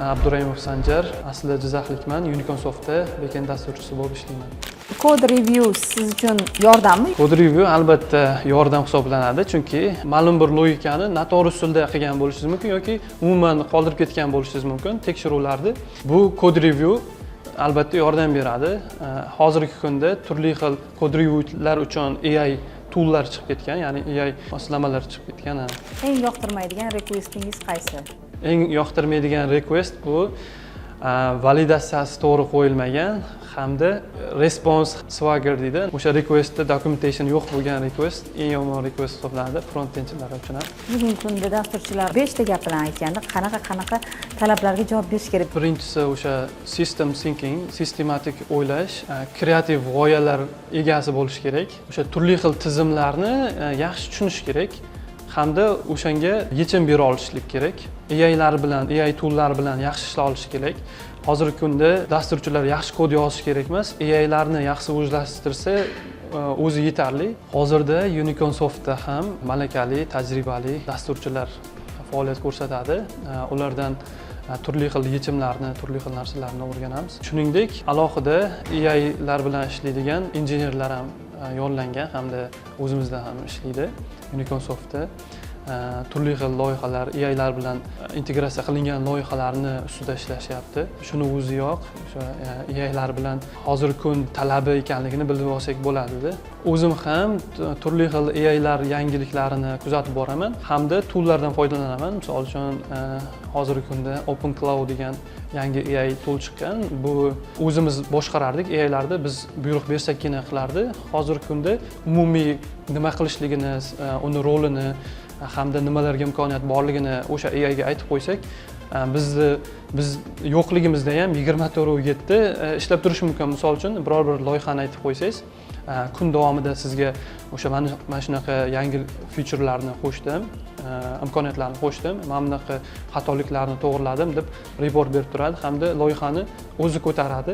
Abdurahimov Sanjar, aslida Jizzaxlikman, Uniconsoftda backend dasturchisi bo'lib ishlayman. Code review siz uchun yordammi? Code review albatta yordam hisoblanadi, chunki ma'lum bir logikani noto'g'ri usulda qilgan bo'lishingiz mumkin yoki umuman qoldirib ketgan bo'lishingiz mumkin tekshiruvlarni. Bu code review albatta yordam beradi. Hozirgi kunda turli xil code reviewlar uchun AI toollar chiqib ketgan, ya'ni AI moslamalar chiqib ketgan. Eng yoqtirmaydigan requestingiz qaysi? Eng yoqtirmaydigan request bu validatsiyasi to'g'ri qo'yilmagan hamda response swagger deydi. O'sha requestda documentation yo'q bo'lgan request eng yomon request hisoblanadi front-endchilar uchun. Bugungi kunda dasturchilar 5 ta gap bilan aytganda qanaqa talablarga javob berish kerak? Birinchisi o'sha system thinking, sistematik o'ylash, kreativ g'oyalar egasi bo'lish kerak. O'sha turli xil tizimlarni yaxshi tushunish kerak hamda o'shanga yechim bera olishlik kerak. AI toollar bilan yaxshi ishlay olish kerak. Hozirgi kunda dasturchilar yaxshi kod yozish kerak emas, AI larni yaxshi o'zlashtirsa o'zi yetarli. Hozirda Uniconsoftda ham malakali, tajribali dasturchilar faoliyat ko'rsatadi. Ulardan turli xil yechimlarni, turli xil narsalarni o'rganamiz. Shuningdek, alohida AI lar bilan ishlaydigan injenerlar ham yo'llangan hamda o'zimizda ham ishlaydi Uniconsoftda. Turli xil loyihalar, AI lar bilan integratsiya qilingan loyihalarni ustida ishlashyapti. Shuni o'ziyoq o'sha AI lar bilan hozirgi kun talabi ekanligini bilib olsak bo'ladi-da. O'zim ham turli xil AI lar yangiliklarini kuzatib boraman hamda toollardan foydalanaman. Misol uchun hozirgi kunda Open Cloud degan yangi AI tool chiqqan. Bu o'zimiz boshqarardik AI larni, biz buyruq bersakkina qilardi. Hozirgi kunda umumiy nima qilishligini, uni rolini hamda nimalarga imkoniyat borligini o'sha AI ga aytib qo'ysak, biz yo'qligimizda ham 24/7 ishlab turishi mumkin. Misol uchun biror bir loyihani aytib qo'ysangiz, kun davomida sizga o'sha mana shunaqa yangi featurelarni qo'shdim, imkoniyatlarni qo'shdim, mana bunaqa xatoliklarni to'g'riladim deb report berib turadi hamda loyihani o'zi ko'taradi.